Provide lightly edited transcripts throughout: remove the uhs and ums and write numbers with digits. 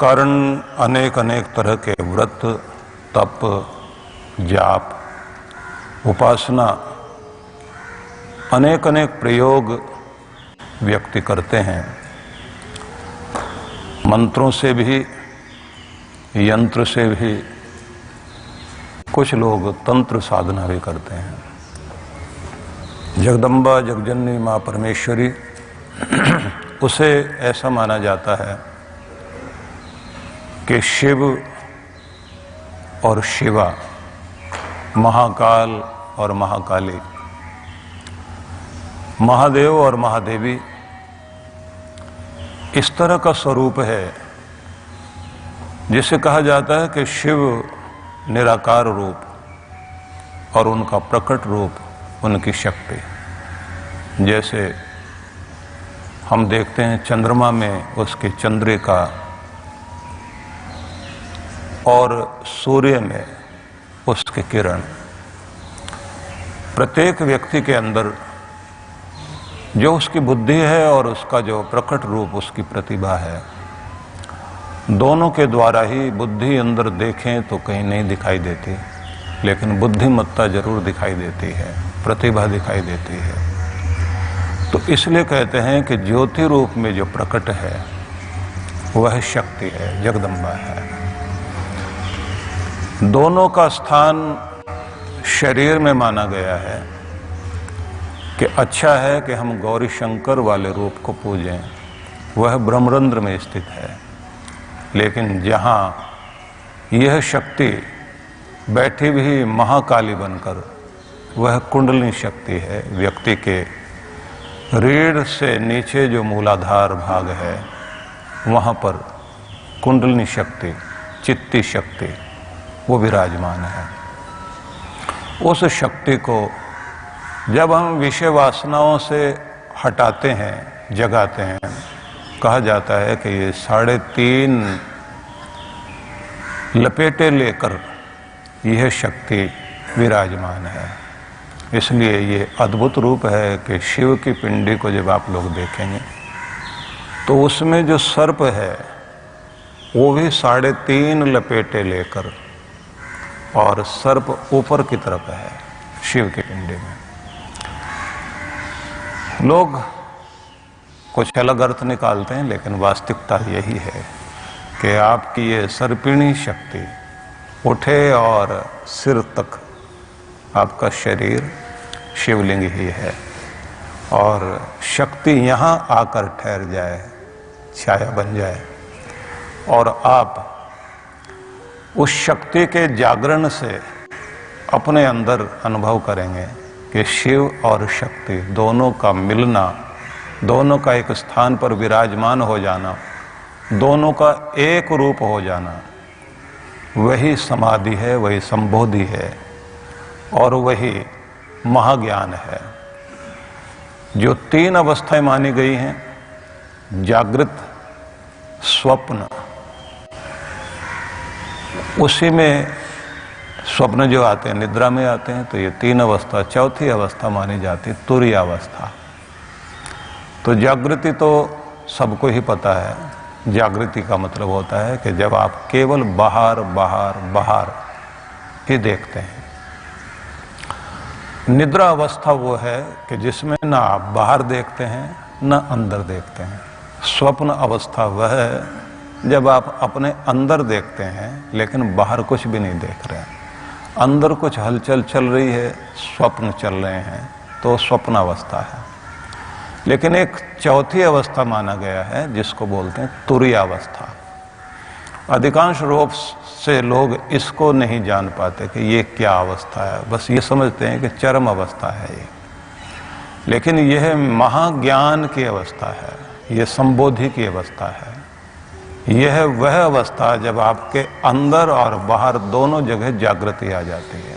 कारण अनेक अनेक तरह के व्रत, तप, जाप, उपासना, अनेक अनेक प्रयोग व्यक्ति करते हैं। मंत्रों से भी, यंत्र से भी, कुछ लोग तंत्र साधना भी करते हैं। जगदम्बा जगजननी माँ परमेश्वरी उसे ऐसा माना जाता है कि शिव और शिवा, महाकाल और महाकाली, महादेव और महादेवी इस तरह का स्वरूप है जिसे कहा जाता है कि शिव निराकार रूप और उनका प्रकट रूप उनकी शक्ति। जैसे हम देखते हैं चंद्रमा में उसकी चंद्रिका और सूर्य में उसकी किरण। प्रत्येक व्यक्ति के अंदर जो उसकी बुद्धि है और उसका जो प्रकट रूप, उसकी प्रतिभा है, दोनों के द्वारा ही बुद्धि अंदर देखें तो कहीं नहीं दिखाई देती, लेकिन बुद्धिमत्ता जरूर दिखाई देती है, प्रतिभा दिखाई देती है। तो इसलिए कहते हैं कि ज्योति रूप में जो प्रकट है वह शक्ति है, जगदम्बा है। दोनों का स्थान शरीर में माना गया है कि अच्छा है कि हम गौरी शंकर वाले रूप को पूजें, वह ब्रह्मरंध्र में स्थित है। लेकिन जहाँ यह शक्ति बैठी भी महाकाली बनकर, वह कुंडलिनी शक्ति है। व्यक्ति के रीढ़ से नीचे जो मूलाधार भाग है वहाँ पर कुंडलिनी शक्ति, चित्ती शक्ति, वो विराजमान है। उस शक्ति को जब हम विषय वासनाओं से हटाते हैं, जगाते हैं, कहा जाता है कि ये 3.5 लपेटे लेकर यह शक्ति विराजमान है। इसलिए ये अद्भुत रूप है कि शिव की पिंडी को जब आप लोग देखेंगे तो उसमें जो सर्प है वो भी 3.5 लपेटे लेकर, और सर्प ऊपर की तरफ है शिव की पिंडी में। लोग कुछ अलग अर्थ निकालते हैं, लेकिन वास्तविकता यही है कि आपकी ये सर्पिणी शक्ति उठे और सिर तक आपका शरीर शिवलिंग ही है, और शक्ति यहाँ आकर ठहर जाए, छाया बन जाए, और आप उस शक्ति के जागरण से अपने अंदर अनुभव करेंगे कि शिव और शक्ति दोनों का मिलना, दोनों का एक स्थान पर विराजमान हो जाना, दोनों का एक रूप हो जाना, वही समाधि है, वही संबोधि है, और वही महाज्ञान है। जो 3 अवस्थाएं मानी गई हैं, जागृत, स्वप्न, उसी में स्वप्न जो आते हैं, निद्रा में आते हैं, तो ये 3 अवस्था, चौथी अवस्था मानी जाती है तुरीय अवस्था। तो जागृति तो सबको ही पता है। जागृति का मतलब होता है कि जब आप केवल बाहर बाहर बाहर ही देखते हैं। निद्रा अवस्था वो है कि जिसमें ना आप बाहर देखते हैं ना अंदर देखते हैं। स्वप्न अवस्था वह है जब आप अपने अंदर देखते हैं लेकिन बाहर कुछ भी नहीं देख रहे हैं, अंदर कुछ हलचल चल रही है, स्वप्न चल रहे हैं, तो स्वप्न अवस्था है। लेकिन एक चौथी अवस्था माना गया है जिसको बोलते हैं तुरीय अवस्था। अधिकांश रूप से लोग इसको नहीं जान पाते कि ये क्या अवस्था है, बस ये समझते हैं कि चरम अवस्था है ये। लेकिन यह महाज्ञान की अवस्था है, यह संबोधि की अवस्था है। यह वह अवस्था जब आपके अंदर और बाहर दोनों जगह जागृति आ जाती है,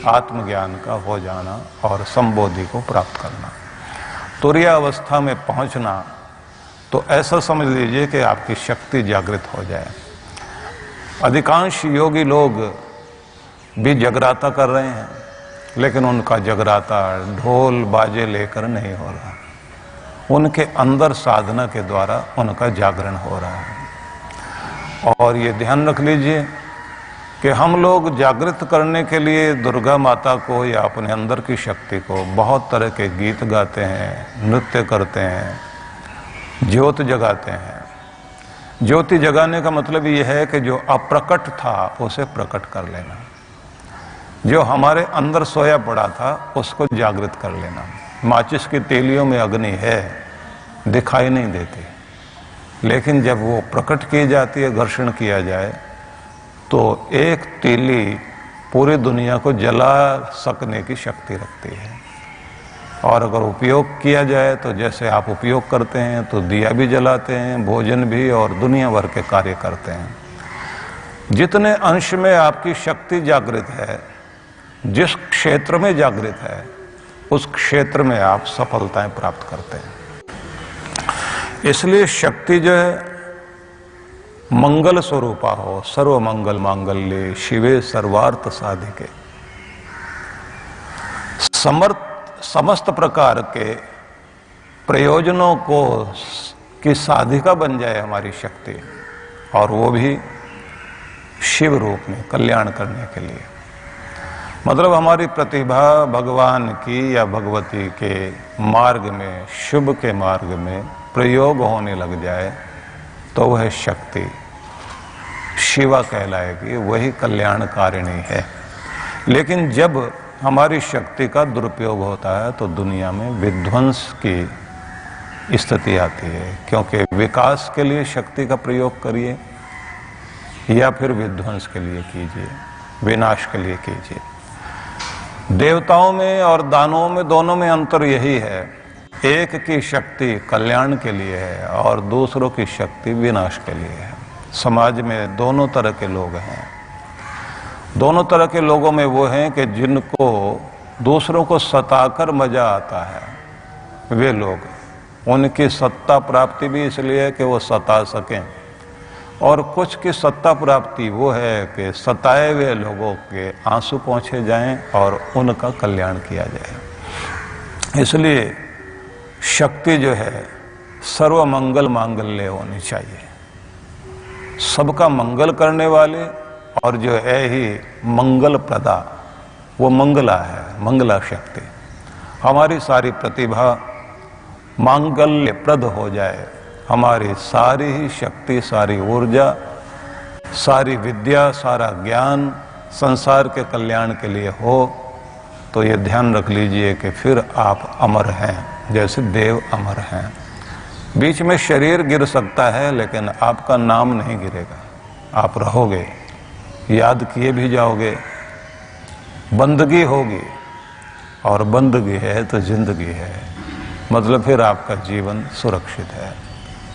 आत्मज्ञान का हो जाना और संबोधि को प्राप्त करना। तुरीय अवस्था में पहुंचना तो ऐसा समझ लीजिए कि आपकी शक्ति जागृत हो जाए। अधिकांश योगी लोग भी जगराता कर रहे हैं, लेकिन उनका जगराता ढोल बाजे लेकर नहीं हो रहा, उनके अंदर साधना के द्वारा उनका जागरण हो रहा है। और ये ध्यान रख लीजिए कि हम लोग जागृत करने के लिए दुर्गा माता को या अपने अंदर की शक्ति को बहुत तरह के गीत गाते हैं, नृत्य करते हैं, ज्योत जगाते हैं। ज्योति जगाने का मतलब यह है कि जो अप्रकट था उसे प्रकट कर लेना, जो हमारे अंदर सोया पड़ा था उसको जागृत कर लेना। माचिस की तीलियों में अग्नि है, दिखाई नहीं देती, लेकिन जब वो प्रकट की जाती है, घर्षण किया जाए, तो एक तीली पूरी दुनिया को जला सकने की शक्ति रखती है। और अगर उपयोग किया जाए तो जैसे आप उपयोग करते हैं तो दिया भी जलाते हैं, भोजन भी, और दुनिया भर के कार्य करते हैं। जितने अंश में आपकी शक्ति जागृत है, जिस क्षेत्र में जागृत है, उस क्षेत्र में आप सफलताएं प्राप्त करते हैं। इसलिए शक्ति जो है मंगल स्वरूपा हो, सर्व मंगल मांगल्ये शिवे सर्वार्थ साधिके। समस्त प्रकार के प्रयोजनों को की साधिका बन जाए हमारी शक्ति, और वो भी शिव रूप में कल्याण करने के लिए। मतलब हमारी प्रतिभा भगवान की या भगवती के मार्ग में, शुभ के मार्ग में प्रयोग होने लग जाए तो वह शक्ति शिवा कहलाएगी, वही कल्याणकारिणी है। लेकिन जब हमारी शक्ति का दुरुपयोग होता है तो दुनिया में विध्वंस की स्थिति आती है, क्योंकि विकास के लिए शक्ति का प्रयोग करिए या फिर विध्वंस के लिए कीजिए, विनाश के लिए कीजिए। देवताओं में और दानवों में दोनों में अंतर यही है, एक की शक्ति कल्याण के लिए है और दूसरों की शक्ति विनाश के लिए है। समाज में दोनों तरह के लोग हैं। दोनों तरह के लोगों में वो हैं कि जिनको दूसरों को सताकर मजा आता है, वे लोग, उनकी सत्ता प्राप्ति भी इसलिए है कि वो सता सकें, और कुछ की सत्ता प्राप्ति वो है कि सताए हुए लोगों के आंसू पहुँचे जाएं और उनका कल्याण किया जाए। इसलिए शक्ति जो है सर्व मंगल मांगल्य होनी चाहिए, सबका मंगल करने वाले, और जो है ही मंगल प्रदा, वो मंगला है, मंगला शक्ति। हमारी सारी प्रतिभा मांगल्य प्रद हो जाए, हमारी सारी ही शक्ति, सारी ऊर्जा, सारी विद्या, सारा ज्ञान संसार के कल्याण के लिए हो, तो ये ध्यान रख लीजिए कि फिर आप अमर हैं, जैसे देव अमर हैं। बीच में शरीर गिर सकता है लेकिन आपका नाम नहीं गिरेगा, आप रहोगे, याद किए भी जाओगे, बंदगी होगी, और बंदगी है तो जिंदगी है, मतलब फिर आपका जीवन सुरक्षित है,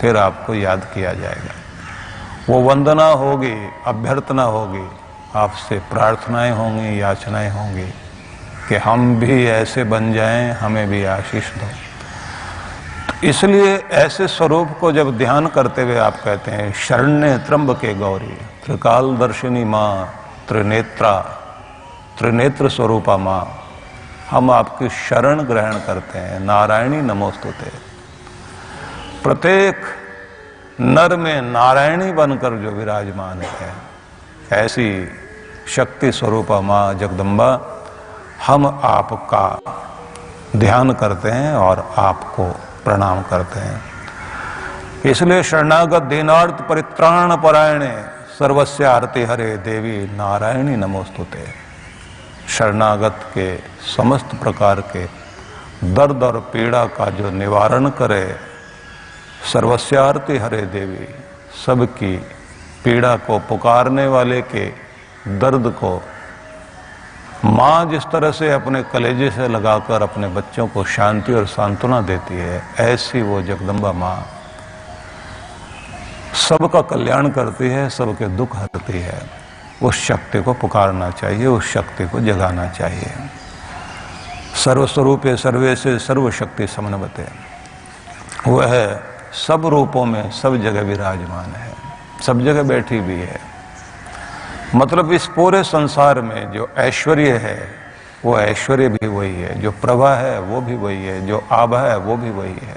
फिर आपको याद किया जाएगा। वो वंदना होगी, अभ्यर्थना होगी, आपसे प्रार्थनाएं होंगी, याचनाएं होंगी कि हम भी ऐसे बन जाएं, हमें भी आशीष दो। तो इसलिए ऐसे स्वरूप को जब ध्यान करते हुए आप कहते हैं शरण्य त्र्यंबके गौरी, त्रिकाल दर्शिनी माँ, त्रिनेत्रा, त्रिनेत्र स्वरूपा माँ, हम आपकी शरण ग्रहण करते हैं। नारायणी नमोस्तुते। प्रत्येक नर में नारायणी बनकर जो विराजमान है, ऐसी शक्ति स्वरूपा माँ जगदम्बा, हम आपका ध्यान करते हैं और आपको प्रणाम करते हैं। इसलिए शरणागत दीनार्थ परित्राण परायणे सर्वस्य आरती हरे देवी नारायणी नमोस्तुते। शरणागत के समस्त प्रकार के दर्द और पीड़ा का जो निवारण करे, सर्वस्य आरती हरे देवी, सबकी पीड़ा को, पुकारने वाले के दर्द को माँ जिस तरह से अपने कलेजे से लगाकर अपने बच्चों को शांति और सांत्वना देती है, ऐसी वो जगदम्बा माँ सबका कल्याण करती है, सबके दुख हरती है। उस शक्ति को पुकारना चाहिए, उस शक्ति को जगाना चाहिए। सर्वस्वरूपे सर्वे से सर्वशक्ति समन्वते, वह सब रूपों में सब जगह विराजमान है, सब जगह बैठी भी है। मतलब इस पूरे संसार में जो ऐश्वर्य है वो ऐश्वर्य भी वही है, जो प्रभा है वो भी वही है, जो आभा है वो भी वही है।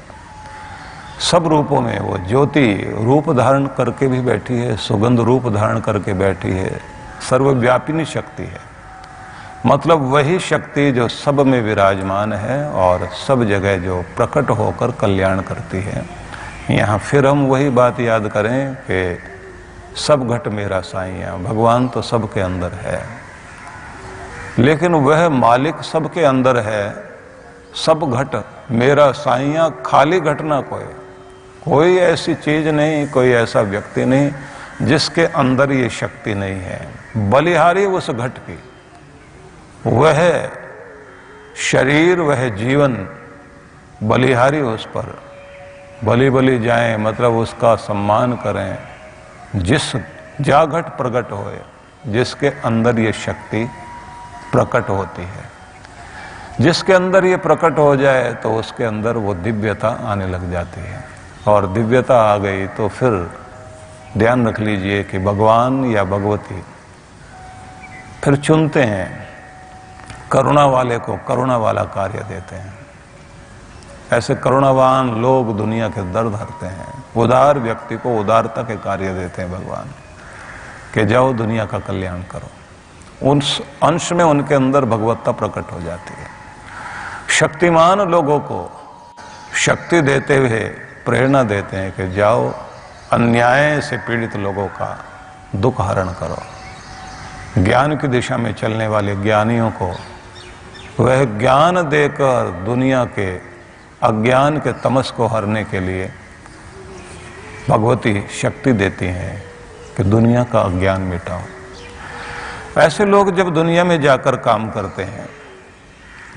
सब रूपों में वो ज्योति रूप धारण करके भी बैठी है, सुगंध रूप धारण करके बैठी है, सर्वव्यापिनी शक्ति है। मतलब वही शक्ति जो सब में विराजमान है और सब जगह जो प्रकट होकर कल्याण करती है। यहाँ फिर हम वही बात याद करें कि सब घट मेरा साईं, भगवान तो सबके अंदर है, लेकिन वह मालिक सबके अंदर है। सब घट मेरा साईं, खाली घट ना कोई ऐसी चीज नहीं, कोई ऐसा व्यक्ति नहीं जिसके अंदर ये शक्ति नहीं है। बलिहारी उस घट की, वह शरीर, वह जीवन बलिहारी उस पर बलि जाएं, मतलब उसका सम्मान करें। जिस जा घट प्रकट होए, जिसके अंदर ये शक्ति प्रकट होती है, जिसके अंदर ये प्रकट हो जाए तो उसके अंदर वो दिव्यता आने लग जाती है। और दिव्यता आ गई तो फिर ध्यान रख लीजिए कि भगवान या भगवती फिर चुनते हैं, करुणा वाले को करुणा वाला कार्य देते हैं। ऐसे करुणावान लोग दुनिया के दर्द हरते हैं। उदार व्यक्ति को उदारता के कार्य देते हैं भगवान, कि जाओ दुनिया का कल्याण करो। उस अंश में उनके अंदर भगवत्ता प्रकट हो जाती है। शक्तिमान लोगों को शक्ति देते हुए प्रेरणा देते हैं कि जाओ अन्याय से पीड़ित लोगों का दुख हरण करो। ज्ञान की दिशा में चलने वाले ज्ञानियों को वह ज्ञान देकर दुनिया के अज्ञान के तमस को हरने के लिए भगवती शक्ति देती हैं कि दुनिया का अज्ञान मिटाओ। ऐसे लोग जब दुनिया में जाकर काम करते हैं,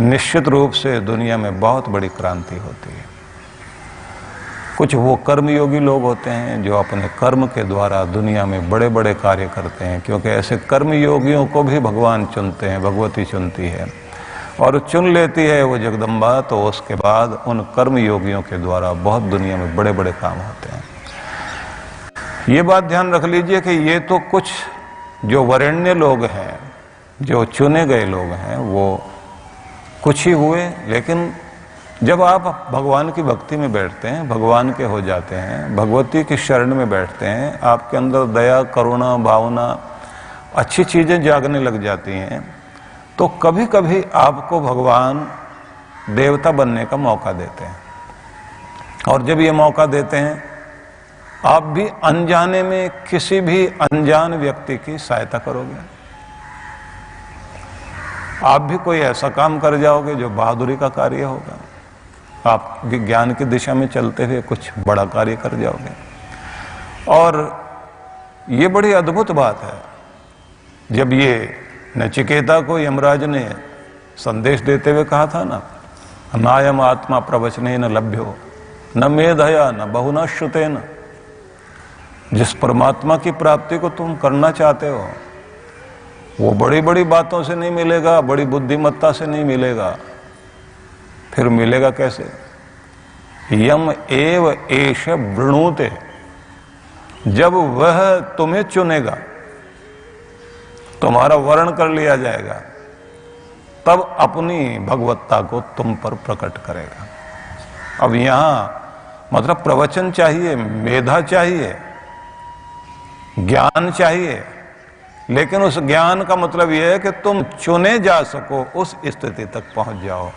निश्चित रूप से दुनिया में बहुत बड़ी क्रांति होती है। कुछ वो कर्मयोगी लोग होते हैं जो अपने कर्म के द्वारा दुनिया में बड़े बड़े कार्य करते हैं, क्योंकि ऐसे कर्मयोगियों को भी भगवान चुनते हैं, भगवती चुनती है और चुन लेती है वो जगदम्बा। तो उसके बाद उन कर्मयोगियों के द्वारा बहुत दुनिया में बड़े बड़े काम होते हैं। ये बात ध्यान रख लीजिए कि ये तो कुछ जो वरेण्य लोग हैं, जो चुने गए लोग हैं, वो कुछ ही हुए। लेकिन जब आप भगवान की भक्ति में बैठते हैं, भगवान के हो जाते हैं, भगवती की शरण में बैठते हैं, आपके अंदर दया, करुणा, भावना, अच्छी चीजें जागने लग जाती हैं, तो कभी कभी आपको भगवान देवता बनने का मौका देते हैं। और जब ये मौका देते हैं, आप भी अनजाने में किसी भी अनजान व्यक्ति की सहायता करोगे। आप भी कोई ऐसा काम कर जाओगे जो बहादुरी का कार्य होगा। आप विज्ञान की दिशा में चलते हुए कुछ बड़ा कार्य कर जाओगे। और ये बड़ी अद्भुत बात है, जब ये नचिकेता को यमराज ने संदेश देते हुए कहा था ना, नायम आत्मा प्रवचने न लभ्यो न मेधया न बहुना श्रुतेन। जिस परमात्मा की प्राप्ति को तुम करना चाहते हो, वो बड़ी बड़ी बातों से नहीं मिलेगा, बड़ी बुद्धिमत्ता से नहीं मिलेगा। फिर मिलेगा कैसे? यम एव एष वृणुते। जब वह तुम्हें चुनेगा, तुम्हारा वर्ण कर लिया जाएगा, तब अपनी भगवत्ता को तुम पर प्रकट करेगा। अब यहां मतलब प्रवचन चाहिए, मेधा चाहिए, ज्ञान चाहिए, लेकिन उस ज्ञान का मतलब यह है कि तुम चुने जा सको, उस स्थिति तक पहुंच जाओ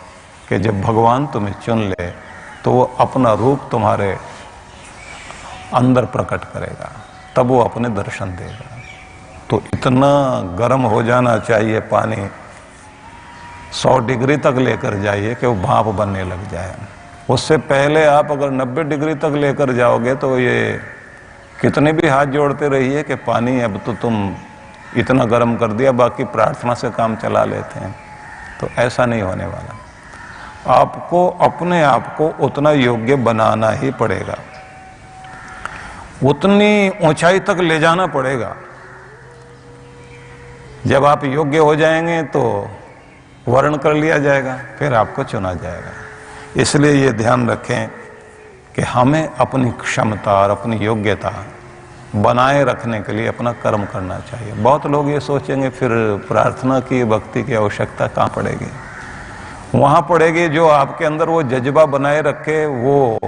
कि जब भगवान तुम्हें चुन ले तो वो अपना रूप तुम्हारे अंदर प्रकट करेगा, तब वो अपने दर्शन देगा। तो इतना गर्म हो जाना चाहिए पानी, 100 डिग्री तक लेकर जाइए कि वो भाप बनने लग जाए। उससे पहले आप अगर 90 डिग्री तक लेकर जाओगे तो ये कितने भी हाथ जोड़ते रहिए कि पानी अब तो तुम इतना गर्म कर दिया, बाकी प्रार्थना से काम चला लेते हैं, तो ऐसा नहीं होने वाला। आपको अपने आप को उतना योग्य बनाना ही पड़ेगा, उतनी ऊंचाई तक ले जाना पड़ेगा। जब आप योग्य हो जाएंगे तो वर्ण कर लिया जाएगा, फिर आपको चुना जाएगा। इसलिए ये ध्यान रखें कि हमें अपनी क्षमता और अपनी योग्यता बनाए रखने के लिए अपना कर्म करना चाहिए। बहुत लोग ये सोचेंगे फिर प्रार्थना की, भक्ति की आवश्यकता कहाँ पड़ेगी? वहाँ पड़ेगी जो आपके अंदर वो जज्बा बनाए रखे, वो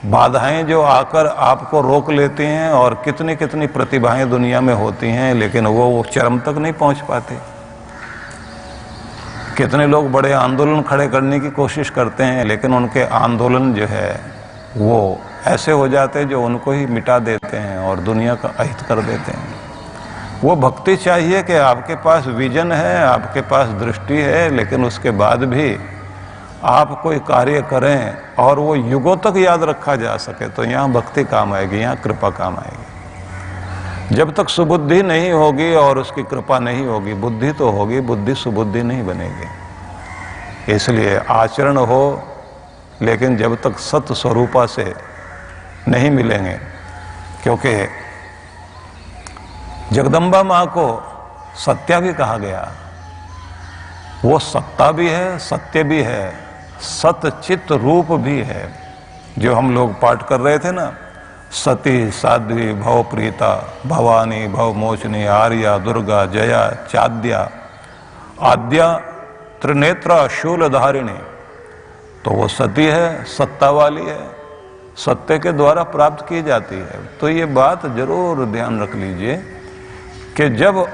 बाधाएं जो आकर आपको रोक लेती हैं, और कितनी कितनी प्रतिभाएं दुनिया में होती हैं, लेकिन वो चरम तक नहीं पहुंच पाते। कितने लोग बड़े आंदोलन खड़े करने की कोशिश करते हैं, लेकिन उनके आंदोलन जो है वो ऐसे हो जाते हैं जो उनको ही मिटा देते हैं और दुनिया का अहित कर देते हैं। वो भक्ति चाहिए कि आपके पास विजन है, आपके पास दृष्टि है, लेकिन उसके बाद भी आप कोई कार्य करें और वो युगों तक याद रखा जा सके, तो यहाँ भक्ति काम आएगी, यहाँ कृपा काम आएगी। जब तक सुबुद्धि नहीं होगी और उसकी कृपा नहीं होगी, बुद्धि तो होगी, बुद्धि सुबुद्धि नहीं बनेगी। इसलिए आचरण हो, लेकिन जब तक सत्य स्वरूपा से नहीं मिलेंगे, क्योंकि जगदम्बा माँ को सत्या भी कहा गया। वो सत्ता भी है, सत्य भी है, सतचित रूप भी है। जो हम लोग पाठ कर रहे थे ना, सती साध्वी भवप्रीता भवानी भवमोचनी आर्या दुर्गा जया चाद्या आद्या त्रिनेत्रा शूलधारिणी, तो वो सती है, सत्ता वाली है, सत्य के द्वारा प्राप्त की जाती है। तो ये बात जरूर ध्यान रख लीजिए कि जब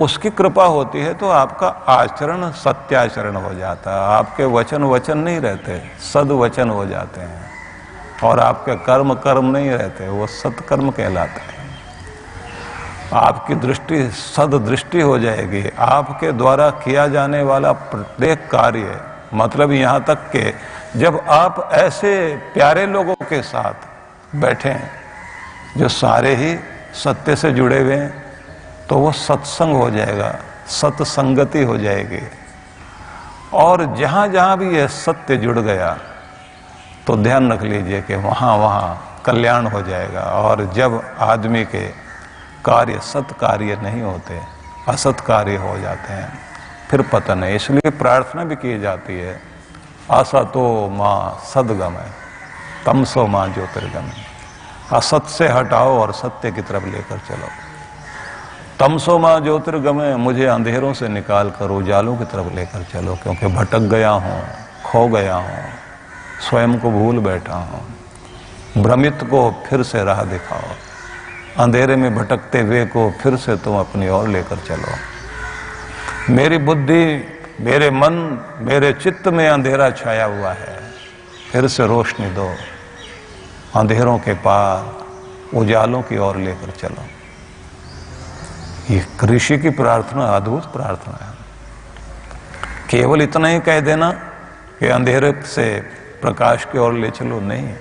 उसकी कृपा होती है तो आपका आचरण सत्याचरण हो जाता है, आपके वचन वचन नहीं रहते, सद्वचन हो जाते हैं, और आपके कर्म कर्म नहीं रहते, वो सत्कर्म कहलाते हैं। आपकी दृष्टि सददृष्टि हो जाएगी। आपके द्वारा किया जाने वाला प्रत्येक कार्य, मतलब यहाँ तक कि जब आप ऐसे प्यारे लोगों के साथ बैठें जो सारे ही सत्य से जुड़े हुए हैं, तो वो सत्संग हो जाएगा, सत्संगति हो जाएगी। और जहाँ जहाँ भी ये सत्य जुड़ गया, तो ध्यान रख लीजिए कि वहाँ वहाँ कल्याण हो जाएगा। और जब आदमी के कार्य सत कार्य नहीं होते, असत कार्य हो जाते हैं, फिर पतन है। इसलिए प्रार्थना भी की जाती है, असतो माँ सदगमय तमसो माँ ज्योतिर्गमय। असत से हटाओ और सत्य की तरफ लेकर चलो। तमसो माँ ज्योतिर्गमय, मुझे अंधेरों से निकाल कर उजालों की तरफ लेकर चलो, क्योंकि भटक गया हूँ, खो गया हूँ, स्वयं को भूल बैठा हूँ। भ्रमित को फिर से राह दिखाओ, अंधेरे में भटकते हुए को फिर से तुम अपनी ओर लेकर चलो। मेरी बुद्धि, मेरे मन, मेरे चित्त में अंधेरा छाया हुआ है, फिर से रोशनी दो, अंधेरों के पार उजालों की ओर लेकर चलो। ये ऋषि की प्रार्थना अद्भुत प्रार्थना है। केवल इतना ही कह देना कि अंधेरे से प्रकाश की ओर ले चलो, नहीं।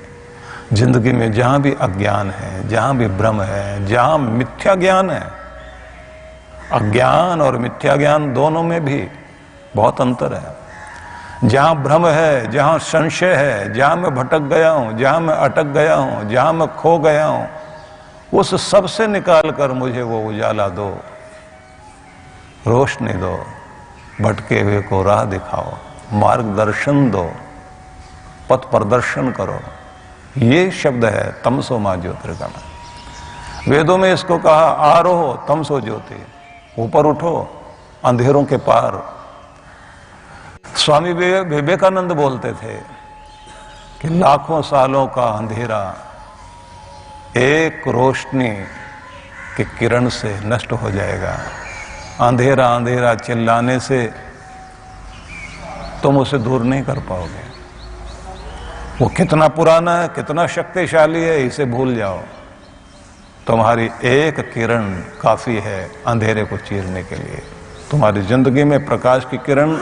जिंदगी में जहां भी अज्ञान है, जहां भी भ्रम है, जहां मिथ्या ज्ञान है, अज्ञान और मिथ्या ज्ञान दोनों में भी बहुत अंतर है। जहां भ्रम है, जहां संशय है, जहां मैं भटक गया हूं, जहां मैं अटक गया हूं, जहां मैं खो गया हूं, उस सब से निकाल कर मुझे वो उजाला दो, रोशनी दो, भटके हुए को राह दिखाओ, मार्गदर्शन दो, पथ प्रदर्शन करो। ये शब्द है तमसो माँ ज्योतिर्गमय। वेदों में इसको कहा आरोहो तमसो ज्योति, ऊपर उठो अंधेरों के पार। स्वामी विवेकानंद बोलते थे कि लाखों सालों का अंधेरा एक रोशनी की किरण से नष्ट हो जाएगा। अंधेरा अंधेरा चिल्लाने से तुम उसे दूर नहीं कर पाओगे। वो कितना पुराना है, कितना शक्तिशाली है, इसे भूल जाओ। तुम्हारी एक किरण काफी है अंधेरे को चीरने के लिए। तुम्हारी जिंदगी में प्रकाश की किरण,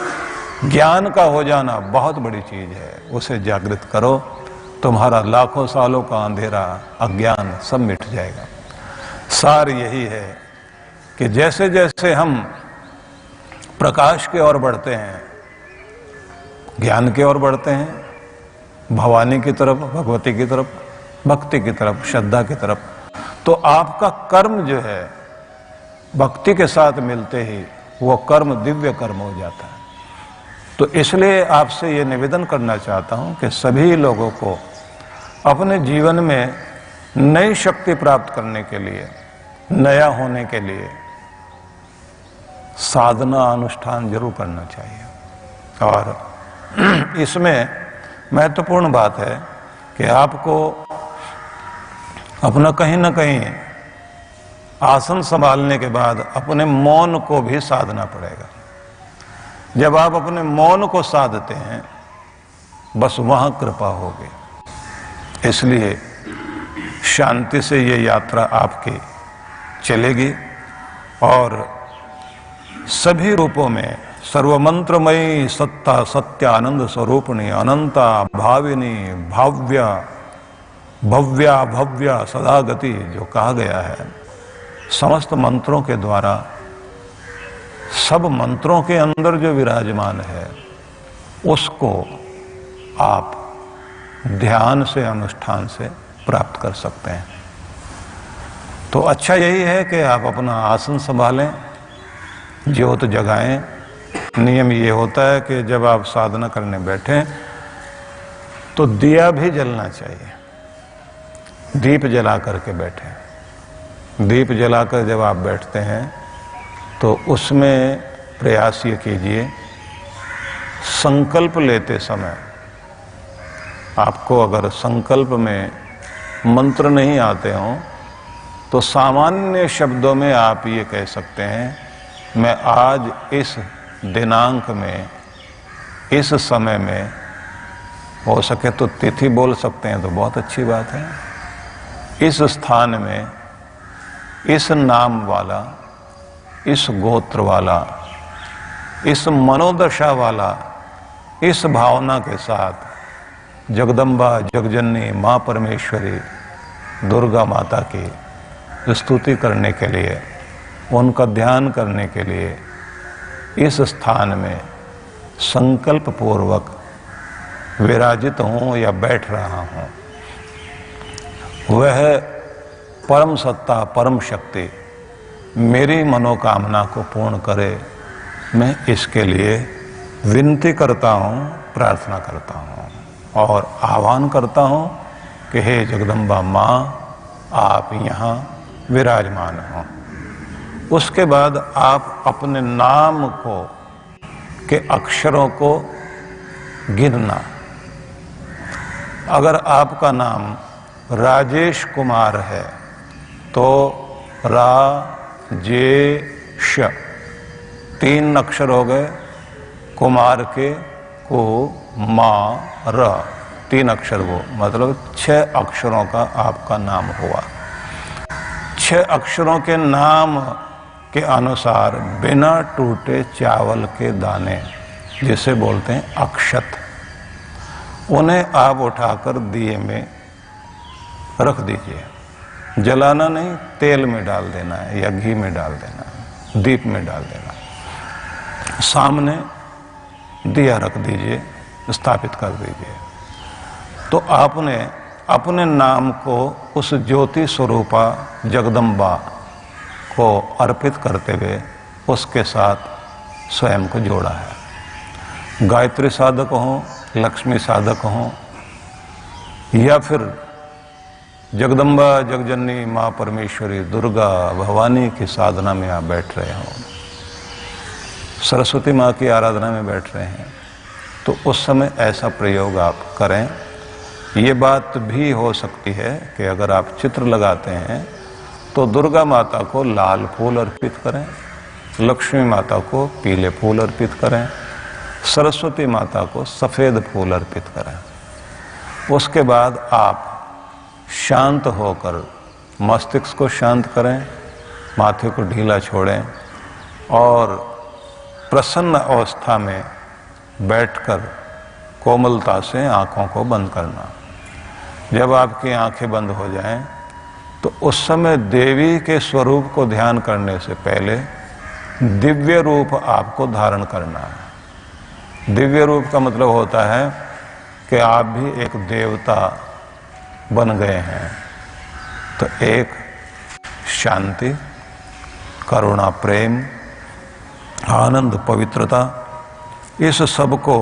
ज्ञान का हो जाना बहुत बड़ी चीज है। उसे जागृत करो, तुम्हारा लाखों सालों का अंधेरा, अज्ञान सब मिट जाएगा। सार यही है कि जैसे जैसे हम प्रकाश की ओर बढ़ते हैं, ज्ञान की ओर बढ़ते हैं, भवानी की तरफ, भगवती की तरफ, भक्ति की तरफ, श्रद्धा की तरफ, तो आपका कर्म जो है भक्ति के साथ मिलते ही वो कर्म दिव्य कर्म हो जाता है। तो इसलिए आपसे ये निवेदन करना चाहता हूं कि सभी लोगों को अपने जीवन में नई शक्ति प्राप्त करने के लिए, नया होने के लिए साधना अनुष्ठान जरूर करना चाहिए। और इसमें महत्वपूर्ण बात है कि आपको अपना कहीं ना कहीं आसन संभालने के बाद अपने मौन को भी साधना पड़ेगा। जब आप अपने मौन को साधते हैं, बस वहां कृपा होगी। इसलिए शांति से ये यात्रा आपकी चलेगी और सभी रूपों में सर्वमंत्रमयी सत्ता सत्यानंद स्वरूपिणी अनंता भाविनी भाव्या भव्या भव्या सदा गति जो कहा गया है, समस्त मंत्रों के द्वारा सब मंत्रों के अंदर जो विराजमान है उसको आप ध्यान से अनुष्ठान से प्राप्त कर सकते हैं। तो अच्छा यही है कि आप अपना आसन संभालें, ज्योत जगाएं। नियम ये होता है कि जब आप साधना करने बैठें तो दिया भी जलना चाहिए, दीप जला करके बैठें। दीप जलाकर जब आप बैठते हैं तो उसमें प्रयास ये कीजिए, संकल्प लेते समय आपको अगर संकल्प में मंत्र नहीं आते हों तो सामान्य शब्दों में आप ये कह सकते हैं, मैं आज इस दिनांक में इस समय में, हो सके तो तिथि बोल सकते हैं तो बहुत अच्छी बात है, इस स्थान में इस नाम वाला, इस गोत्र वाला, इस मनोदशा वाला, इस भावना के साथ जगदम्बा जगजननी माँ परमेश्वरी दुर्गा माता की स्तुति करने के लिए, उनका ध्यान करने के लिए इस स्थान में संकल्प पूर्वक विराजित हूँ या बैठ रहा हूँ। वह परम सत्ता परम शक्ति मेरी मनोकामना को पूर्ण करे, मैं इसके लिए विनती करता हूँ, प्रार्थना करता हूँ और आह्वान करता हूँ कि हे जगदम्बा माँ, आप यहाँ विराजमान हो। उसके बाद आप अपने नाम को के अक्षरों को गिनना। अगर आपका नाम राजेश कुमार है तो राजेश 3 अक्षर हो गए, कुमार के को मा र 3 अक्षर, वो मतलब 6 अक्षरों का आपका नाम हुआ। 6 अक्षरों के नाम के अनुसार बिना टूटे चावल के दाने, जिसे बोलते हैं अक्षत, उन्हें आप उठाकर दिए में रख दीजिए। जलाना नहीं, तेल में डाल देना है या घी में डाल देना है, दीप में डाल देना है। सामने दिया रख दीजिए, स्थापित कर दीजिए। तो आपने अपने नाम को उस ज्योति स्वरूपा जगदम्बा को अर्पित करते हुए उसके साथ स्वयं को जोड़ा है। गायत्री साधक हो, लक्ष्मी साधक हो, या फिर जगदम्बा जगजननी माँ परमेश्वरी दुर्गा भवानी की साधना में आप बैठ रहे हो, सरस्वती माँ की आराधना में बैठ रहे हैं, तो उस समय ऐसा प्रयोग आप करें। ये बात भी हो सकती है कि अगर आप चित्र लगाते हैं तो दुर्गा माता को लाल फूल अर्पित करें, लक्ष्मी माता को पीले फूल अर्पित करें, सरस्वती माता को सफ़ेद फूल अर्पित करें। उसके बाद आप शांत होकर मस्तिष्क को शांत करें, माथे को ढीला छोड़ें और प्रसन्न अवस्था में बैठकर कोमलता से आँखों को बंद करना। जब आपकी आंखें बंद हो जाएं तो उस समय देवी के स्वरूप को ध्यान करने से पहले दिव्य रूप आपको धारण करना है। दिव्य रूप का मतलब होता है कि आप भी एक देवता बन गए हैं। तो एक शांति, करुणा, प्रेम, आनंद, पवित्रता, इस सब को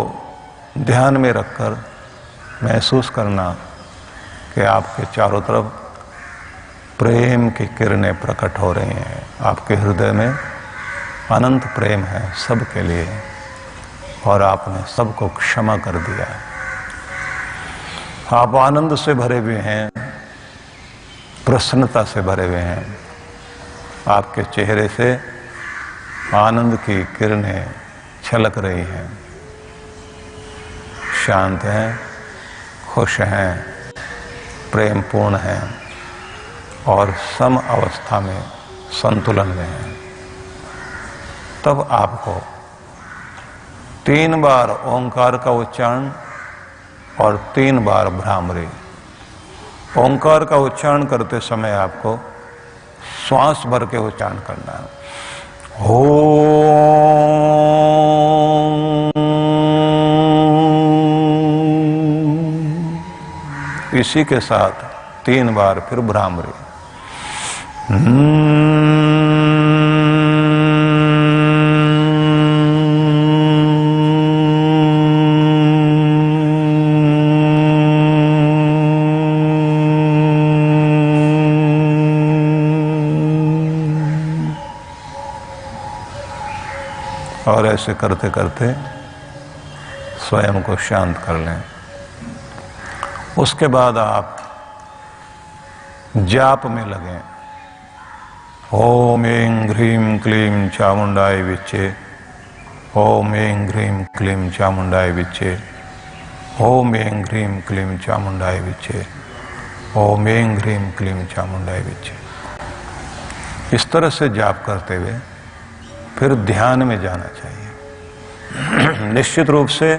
ध्यान में रखकर महसूस करना कि आपके चारों तरफ प्रेम की किरणें प्रकट हो रही हैं। आपके हृदय में अनंत प्रेम है सबके लिए और आपने सबको क्षमा कर दिया है। आप आनंद से भरे हुए हैं, प्रसन्नता से भरे हुए हैं। आपके चेहरे से आनंद की किरणें छलक रही हैं। शांत हैं, खुश हैं, प्रेमपूर्ण हैं और सम अवस्था में संतुलन में हैं। तब आपको 3 बार ओंकार का उच्चारण और 3 बार भ्रामरी। ओंकार का उच्चारण करते समय आपको श्वास भर के उच्चारण करना है। इसी के साथ 3 बार फिर भ्रामरी। और ऐसे करते करते स्वयं को शांत कर लें। उसके बाद आप जाप में लगें। ओम ऐं ह्रीं क्लीं चामुंडाय विच्चे, ओम ऐं ह्रीं क्लीं चामुंडाय विच्चे, ओम ऐं ह्रीं क्लीं चामुंडाय विच्चे, ओम ऐं ह्रीं क्लीं चामुंडाय विच्चे। इस तरह से जाप करते हुए फिर ध्यान में जाना चाहिए। निश्चित रूप से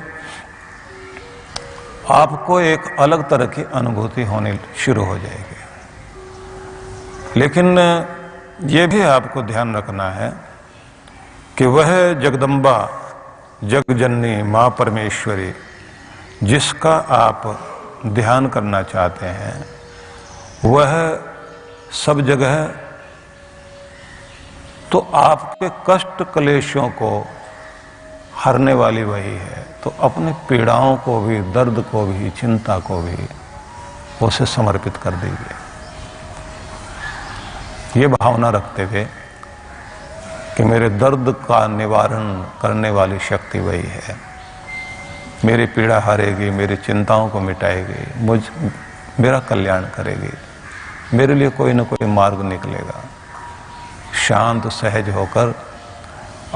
आपको एक अलग तरह की अनुभूति होनी शुरू हो जाएगी। लेकिन ये भी आपको ध्यान रखना है कि वह जगदम्बा, जगजननी माँ परमेश्वरी जिसका आप ध्यान करना चाहते हैं, वह सब जगह तो आपके कष्ट क्लेशों को हरने वाली वही है। तो अपनी पीड़ाओं को भी, दर्द को भी, चिंता को भी उसे समर्पित कर दीजिए। ये भावना रखते हुए कि मेरे दर्द का निवारण करने वाली शक्ति वही है, मेरी पीड़ा हरेगी, मेरी चिंताओं को मिटाएगी, मेरा कल्याण करेगी, मेरे लिए कोई न कोई मार्ग निकलेगा। शांत सहज होकर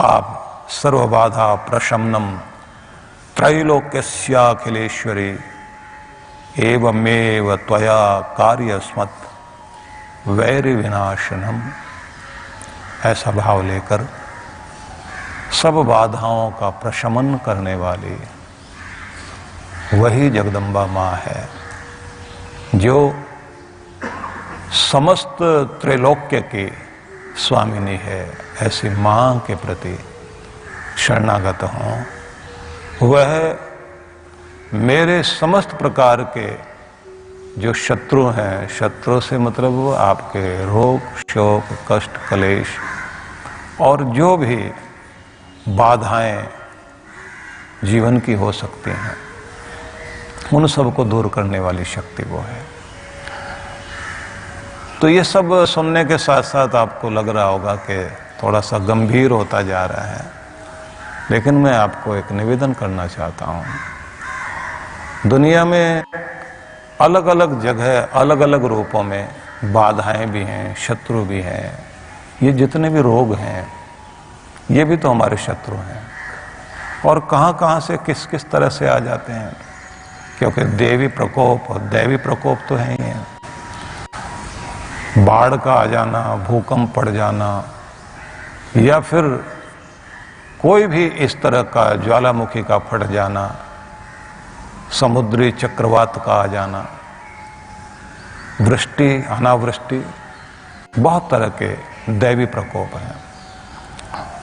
आप सर्वबाधा प्रशमनम त्रैलोक्यस्याखिलेश्वरी एवमेव त्वया कार्यस्मत् वैरि विनाशनम, ऐसा भाव लेकर सब बाधाओं का प्रशमन करने वाली वही जगदम्बा माँ है, जो समस्त त्रैलोक्य की स्वामिनी है। ऐसी माँ के प्रति शरणागत हों। वह मेरे समस्त प्रकार के जो शत्रु हैं, शत्रु से मतलब वो आपके रोग, शोक, कष्ट, क्लेश और जो भी बाधाएं जीवन की हो सकती हैं, उन सबको दूर करने वाली शक्ति वो है। तो ये सब सुनने के साथ साथ आपको लग रहा होगा कि थोड़ा सा गंभीर होता जा रहा है, लेकिन मैं आपको एक निवेदन करना चाहता हूँ। दुनिया में अलग अलग जगह, अलग अलग रूपों में बाधाएं भी हैं, शत्रु भी हैं। ये जितने भी रोग हैं, ये भी तो हमारे शत्रु हैं। और कहाँ कहाँ से किस किस तरह से आ जाते हैं, क्योंकि देवी प्रकोप और दैवी प्रकोप तो है ही है। बाढ़ का आ जाना, भूकंप पड़ जाना, या फिर कोई भी इस तरह का ज्वालामुखी का फट जाना, समुद्री चक्रवात का आ जाना, वृष्टि, अनावृष्टि, बहुत तरह के दैवी प्रकोप हैं।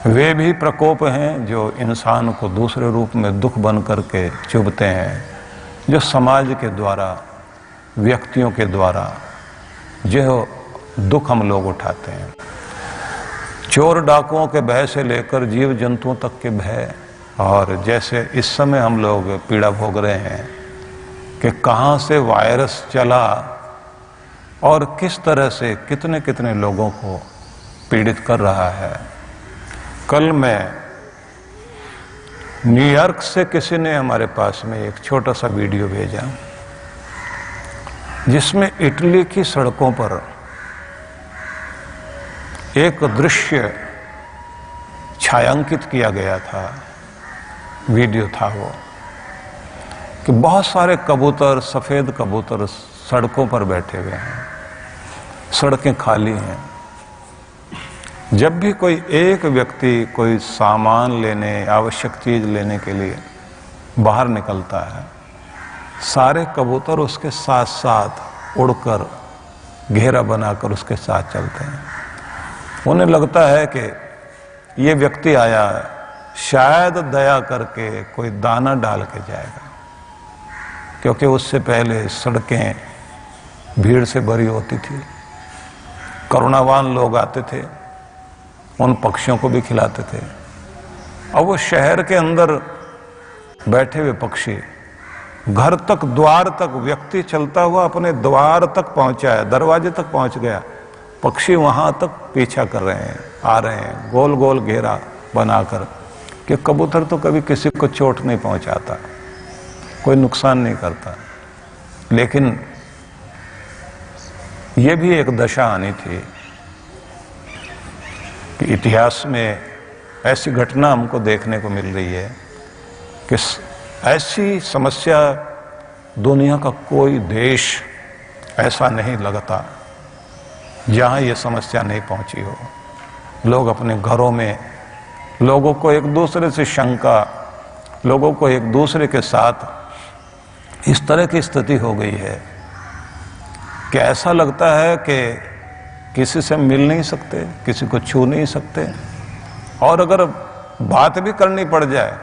वे भी प्रकोप हैं जो इंसान को दूसरे रूप में दुख बन करके चुभते हैं, जो समाज के द्वारा, व्यक्तियों के द्वारा जो दुख हम लोग उठाते हैं। चोर डाकुओं के भय से लेकर जीव जंतुओं तक के भय, और जैसे इस समय हम लोग पीड़ा भोग रहे हैं कि कहाँ से वायरस चला और किस तरह से कितने कितने लोगों को पीड़ित कर रहा है। कल मैं न्यूयॉर्क से किसी ने हमारे पास में एक छोटा सा वीडियो भेजा, जिसमें इटली की सड़कों पर एक दृश्य छायांकित किया गया था, वीडियो था वो, कि बहुत सारे कबूतर, सफेद कबूतर सड़कों पर बैठे हुए हैं, सड़कें खाली हैं। जब भी कोई एक व्यक्ति कोई सामान लेने, आवश्यक चीज लेने के लिए बाहर निकलता है, सारे कबूतर उसके साथ साथ उड़कर घेरा बनाकर उसके साथ चलते हैं। उन्हें लगता है कि ये व्यक्ति आया है, शायद दया करके कोई दाना डाल के जाएगा, क्योंकि उससे पहले सड़कें भीड़ से भरी होती थी, करुणावान लोग आते थे, उन पक्षियों को भी खिलाते थे। अब वो शहर के अंदर बैठे हुए पक्षी, घर तक, द्वार तक, व्यक्ति चलता हुआ अपने द्वार तक पहुंचा है, दरवाजे तक पहुंच गया, पक्षी वहां तक पीछा कर रहे हैं, आ रहे हैं, गोल गोल घेरा बनाकर, कि कबूतर तो कभी किसी को चोट नहीं पहुंचाता, कोई नुकसान नहीं करता। लेकिन यह भी एक दशा आनी थी कि इतिहास में ऐसी घटना हमको देखने को मिल रही है कि ऐसी समस्या दुनिया का कोई देश ऐसा नहीं लगता जहां यह समस्या नहीं पहुंची हो। लोग अपने घरों में, लोगों को एक दूसरे से शंका, लोगों को एक दूसरे के साथ इस तरह की स्थिति हो गई है कि ऐसा लगता है कि किसी से मिल नहीं सकते, किसी को छू नहीं सकते, और अगर बात भी करनी पड़ जाए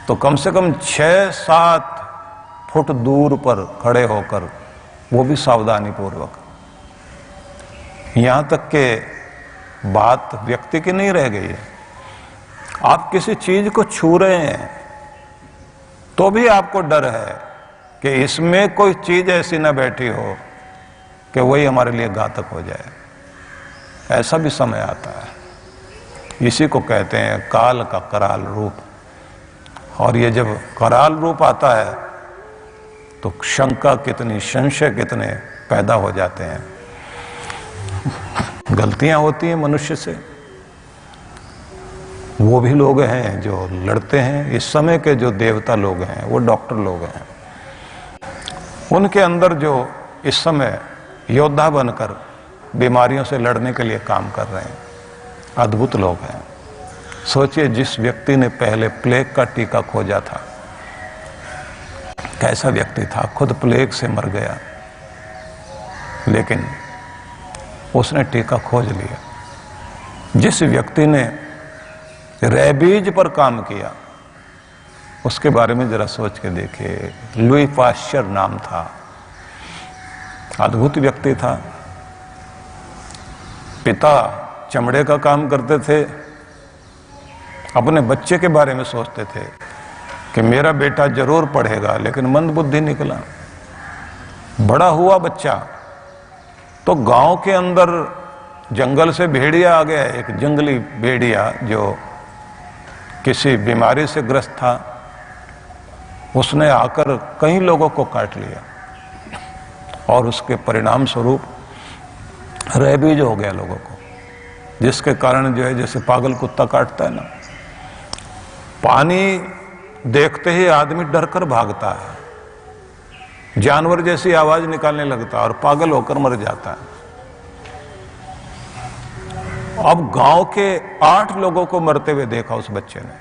तो कम से कम 6-7 फुट दूर पर खड़े होकर, वो भी सावधानी पूर्वक। यहां तक कि बात व्यक्ति की नहीं रह गई है, आप किसी चीज को छू रहे हैं तो भी आपको डर है कि इसमें कोई चीज ऐसी ना बैठी हो कि वही हमारे लिए घातक हो जाए। ऐसा भी समय आता है। इसी को कहते हैं काल का कराल रूप। और ये जब कराल रूप आता है तो शंका कितनी, संशय कितने पैदा हो जाते हैं। गलतियां होती हैं मनुष्य से। वो भी लोग हैं जो लड़ते हैं। इस समय के जो देवता लोग हैं वो डॉक्टर लोग हैं, उनके अंदर जो इस समय योद्धा बनकर बीमारियों से लड़ने के लिए काम कर रहे हैं, अद्भुत लोग हैं। सोचिए, जिस व्यक्ति ने पहले प्लेग का टीका खोजा था, कैसा व्यक्ति था, खुद प्लेग से मर गया, लेकिन उसने टीका खोज लिया। जिस व्यक्ति ने रेबीज पर काम किया, उसके बारे में जरा सोच के देखिए। लुई पाश्चर नाम था, अद्भुत व्यक्ति था। पिता चमड़े का काम करते थे, अपने बच्चे के बारे में सोचते थे कि मेरा बेटा जरूर पढ़ेगा, लेकिन मंदबुद्धि निकला। बड़ा हुआ बच्चा तो गांव के अंदर जंगल से भेड़िया आ गया, एक जंगली भेड़िया जो किसी बीमारी से ग्रस्त था, उसने आकर कई लोगों को काट लिया और उसके परिणाम स्वरूप रेबीज हो गया लोगों को, जिसके कारण जो है जैसे पागल कुत्ता काटता है ना, पानी देखते ही आदमी डरकर भागता है, जानवर जैसी आवाज निकालने लगता है और पागल होकर मर जाता है। अब गांव के 8 लोगों को मरते हुए देखा उस बच्चे ने।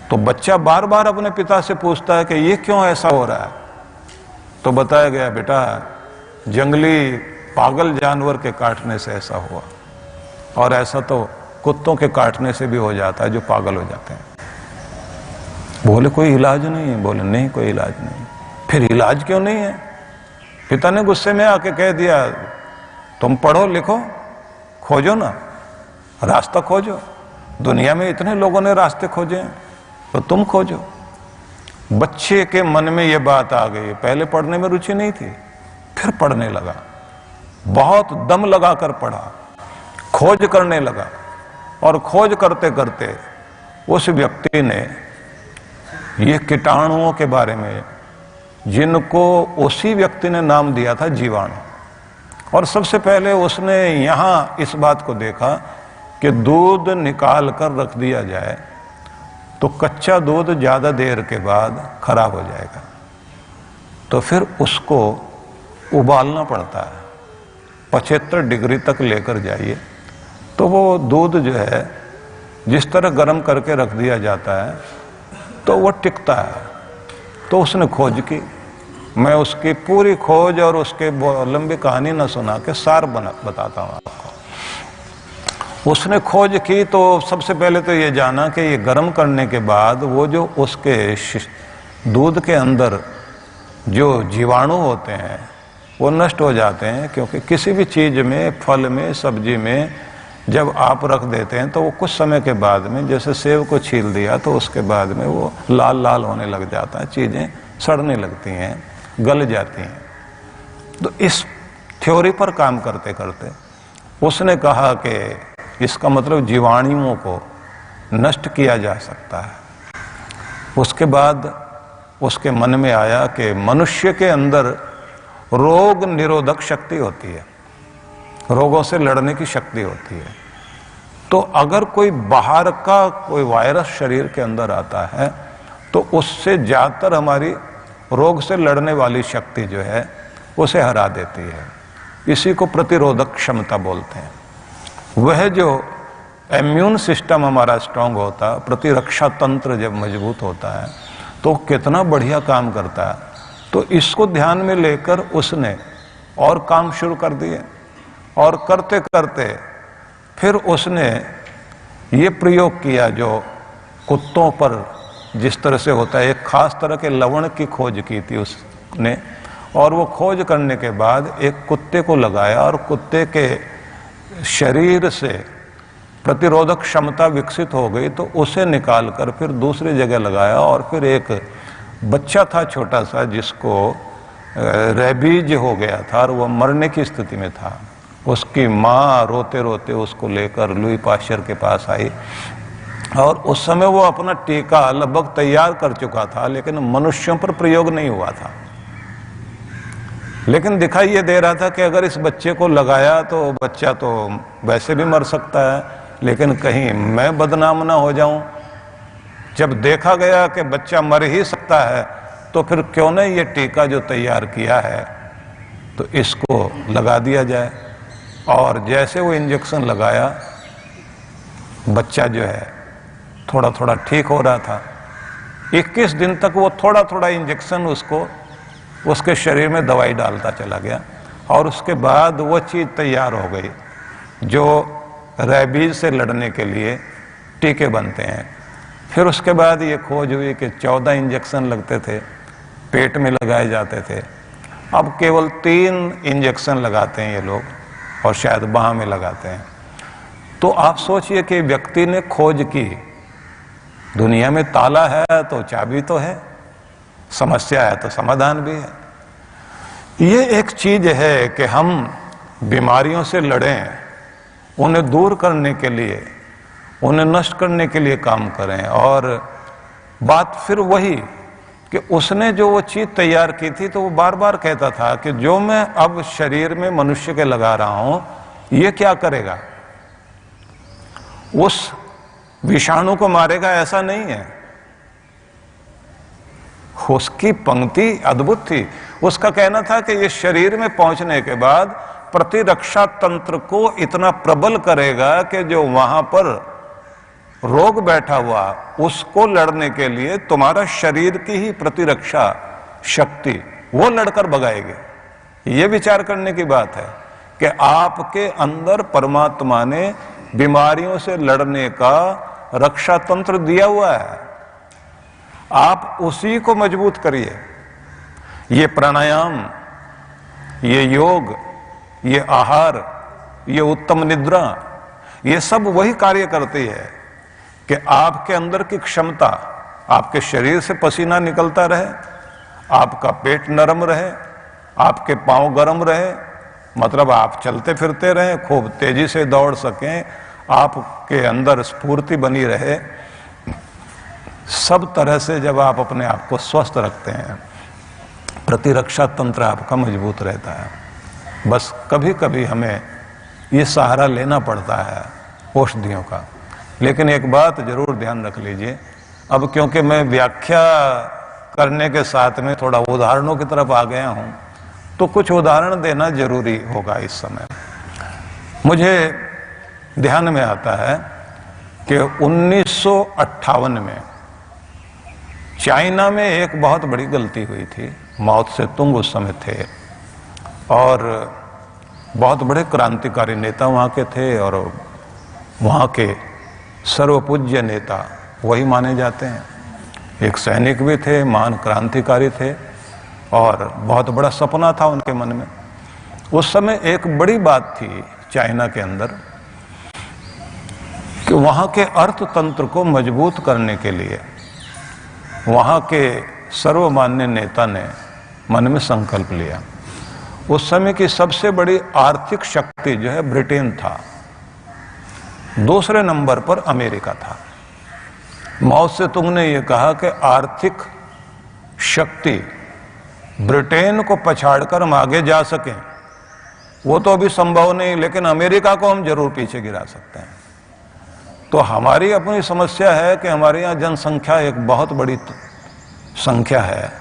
तो बच्चा बार बार अपने पिता से पूछता है कि ये क्यों ऐसा हो रहा है। तो बताया गया, बेटा जंगली पागल जानवर के काटने से ऐसा हुआ, और ऐसा तो कुत्तों के काटने से भी हो जाता है जो पागल हो जाते हैं। बोले कोई इलाज नहीं है? बोले नहीं, कोई इलाज नहीं। फिर इलाज क्यों नहीं है? पिता ने गुस्से में आके कह दिया, तुम पढ़ो लिखो, खोजो ना, रास्ता खोजो। दुनिया में इतने लोगों ने रास्ते खोजे हैं, तो तुम खोजो। बच्चे के मन में यह बात आ गई। पहले पढ़ने में रुचि नहीं थी, फिर पढ़ने लगा, बहुत दम लगाकर पढ़ा, खोज करने लगा, और खोज करते करते उस व्यक्ति ने ये कीटाणुओं के बारे में, जिनको उसी व्यक्ति ने नाम दिया था जीवाणु, और सबसे पहले उसने यहाँ इस बात को देखा कि दूध निकाल कर रख दिया जाए तो कच्चा दूध ज़्यादा देर के बाद खराब हो जाएगा, तो फिर उसको उबालना पड़ता है। 75 डिग्री तक लेकर जाइए तो वो दूध जो है जिस तरह गर्म करके रख दिया जाता है तो वो टिकता है। तो उसने खोज की, मैं उसकी पूरी खोज और उसके लंबी कहानी न सुना के सार बताता हूँ आपको। उसने खोज की तो सबसे पहले तो ये जाना कि ये गर्म करने के बाद वो जो उसके दूध के अंदर जो जीवाणु होते हैं वो नष्ट हो जाते हैं, क्योंकि किसी भी चीज़ में, फल में, सब्जी में जब आप रख देते हैं तो वो कुछ समय के बाद में, जैसे सेब को छील दिया तो उसके बाद में वो लाल लाल होने लग जाता है, चीज़ें सड़ने लगती हैं, गल जाती हैं। तो इस थ्योरी पर काम करते करते उसने कहा कि इसका मतलब जीवाणुओं को नष्ट किया जा सकता है। उसके बाद उसके मन में आया कि मनुष्य के अंदर रोग निरोधक शक्ति होती है, रोगों से लड़ने की शक्ति होती है। तो अगर कोई बाहर का कोई वायरस शरीर के अंदर आता है तो उससे ज़्यादातर हमारी रोग से लड़ने वाली शक्ति जो है उसे हरा देती है। इसी को प्रतिरोधक क्षमता बोलते हैं। वह जो इम्यून सिस्टम हमारा स्ट्रांग होता है, प्रतिरक्षा तंत्र जब मजबूत होता है तो कितना बढ़िया काम करता है। तो इसको ध्यान में लेकर उसने और काम शुरू कर दिए, और करते करते फिर उसने ये प्रयोग किया जो कुत्तों पर जिस तरह से होता है। एक खास तरह के लवण की खोज की थी उसने, और वो खोज करने के बाद एक कुत्ते को लगाया और कुत्ते के शरीर से प्रतिरोधक क्षमता विकसित हो गई तो उसे निकाल कर फिर दूसरी जगह लगाया। और फिर एक बच्चा था छोटा सा जिसको रेबीज हो गया था और वह मरने की स्थिति में था। उसकी माँ रोते रोते उसको लेकर लुई पाश्चर के पास आई, और उस समय वो अपना टीका लगभग तैयार कर चुका था, लेकिन मनुष्यों पर प्रयोग नहीं हुआ था। लेकिन दिखाई ये दे रहा था कि अगर इस बच्चे को लगाया तो बच्चा तो वैसे भी मर सकता है, लेकिन कहीं मैं बदनाम ना हो जाऊं। जब देखा गया कि बच्चा मर ही सकता है तो फिर क्यों नहीं ये टीका जो तैयार किया है तो इसको लगा दिया जाए। और जैसे वो इंजेक्शन लगाया, बच्चा जो है थोड़ा थोड़ा ठीक हो रहा था। 21 दिन तक वो थोड़ा थोड़ा इंजेक्शन उसको उसके शरीर में दवाई डालता चला गया, और उसके बाद वो चीज़ तैयार हो गई जो रेबीज से लड़ने के लिए टीके बनते हैं। फिर उसके बाद ये खोज हुई कि 14 इंजेक्शन लगते थे, पेट में लगाए जाते थे। अब केवल 3 इंजेक्शन लगाते हैं ये लोग, और शायद बाह में लगाते हैं। तो आप सोचिए कि व्यक्ति ने खोज की, दुनिया में ताला है तो चाबी तो है, समस्या है तो समाधान भी है। ये एक चीज है कि हम बीमारियों से लड़ें, उन्हें दूर करने के लिए, उन्हें नष्ट करने के लिए काम करें। और बात फिर वही कि उसने जो वो चीज तैयार की थी तो वो बार बार कहता था कि जो मैं अब शरीर में मनुष्य के लगा रहा हूं ये क्या करेगा, उस विषाणु को मारेगा ऐसा नहीं है। उसकी पंक्ति अद्भुत थी। उसका कहना था कि ये शरीर में पहुंचने के बाद प्रतिरक्षा तंत्र को इतना प्रबल करेगा कि जो वहां पर रोग बैठा हुआ उसको लड़ने के लिए तुम्हारा शरीर की ही प्रतिरक्षा शक्ति वो लड़कर भगाएगी। ये विचार करने की बात है कि आपके अंदर परमात्मा ने बीमारियों से लड़ने का रक्षा तंत्र दिया हुआ है, आप उसी को मजबूत करिए। ये प्राणायाम, ये योग, ये आहार, ये उत्तम निद्रा, ये सब वही कार्य करती है कि आपके अंदर की क्षमता, आपके शरीर से पसीना निकलता रहे, आपका पेट नरम रहे, आपके पांव गर्म रहे, मतलब आप चलते फिरते रहें, खूब तेजी से दौड़ सकें, आपके अंदर स्फूर्ति बनी रहे। सब तरह से जब आप अपने आप को स्वस्थ रखते हैं, प्रतिरक्षा तंत्र आपका मजबूत रहता है। बस कभी कभी हमें ये सहारा लेना पड़ता है औषधियों का। लेकिन एक बात जरूर ध्यान रख लीजिए, अब क्योंकि मैं व्याख्या करने के साथ में थोड़ा उदाहरणों की तरफ आ गया हूं, तो कुछ उदाहरण देना जरूरी होगा इस समय। मुझे ध्यान में आता है कि 1958 में चाइना में एक बहुत बड़ी गलती हुई थी। माओ त्से तुंग उस समय थे और बहुत बड़े क्रांतिकारी नेता वहाँ के थे, और वहाँ के सर्वपूज्य नेता वही माने जाते हैं। एक सैनिक भी थे, महान क्रांतिकारी थे, और बहुत बड़ा सपना था उनके मन में। उस समय एक बड़ी बात थी चाइना के अंदर कि वहाँ के अर्थतंत्र को मजबूत करने के लिए वहाँ के सर्वमान्य नेता ने मन में संकल्प लिया। उस समय की सबसे बड़ी आर्थिक शक्ति जो है ब्रिटेन था, दूसरे नंबर पर अमेरिका था। माओ त्से तुंग ने यह कहा कि आर्थिक शक्ति ब्रिटेन को पछाड़कर हम आगे जा सकें वो तो अभी संभव नहीं, लेकिन अमेरिका को हम जरूर पीछे गिरा सकते हैं। तो हमारी अपनी समस्या है कि हमारे यहाँ जनसंख्या एक बहुत बड़ी संख्या है,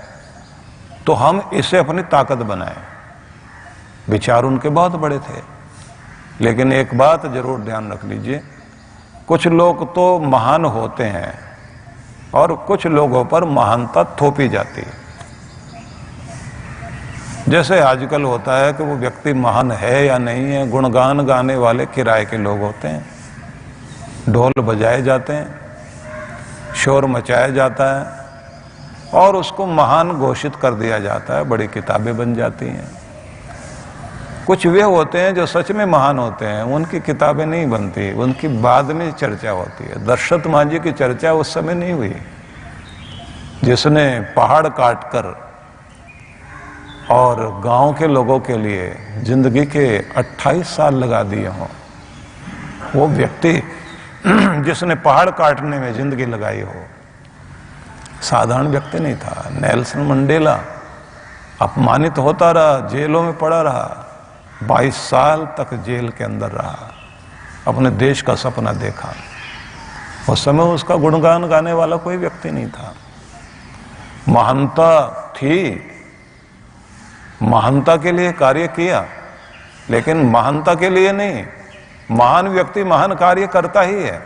तो हम इसे अपनी ताकत बनाएं। विचार उनके बहुत बड़े थे, लेकिन एक बात जरूर ध्यान रख लीजिए, कुछ लोग तो महान होते हैं और कुछ लोगों पर महानता थोपी जाती है। जैसे आजकल होता है कि वो व्यक्ति महान है या नहीं है, गुणगान गाने वाले किराए के लोग होते हैं, ढोल बजाए जाते हैं, शोर मचाया जाता है और उसको महान घोषित कर दिया जाता है, बड़ी किताबें बन जाती हैं। कुछ वे होते हैं जो सच में महान होते हैं, उनकी किताबें नहीं बनती, उनकी बाद में चर्चा होती है। दशरथ मांझी की चर्चा उस समय नहीं हुई, जिसने पहाड़ काटकर और गांव के लोगों के लिए जिंदगी के 28 साल लगा दिए हों। वो व्यक्ति जिसने पहाड़ काटने में जिंदगी लगाई हो, साधारण व्यक्ति नहीं था। नेल्सन मंडेला अपमानित होता रहा, जेलों में पड़ा रहा, 22 साल तक जेल के अंदर रहा, अपने देश का सपना देखा। उस समय उसका गुणगान गाने वाला कोई व्यक्ति नहीं था। महानता थी, महानता के लिए कार्य किया, लेकिन महानता के लिए नहीं। महान व्यक्ति महान कार्य करता ही है।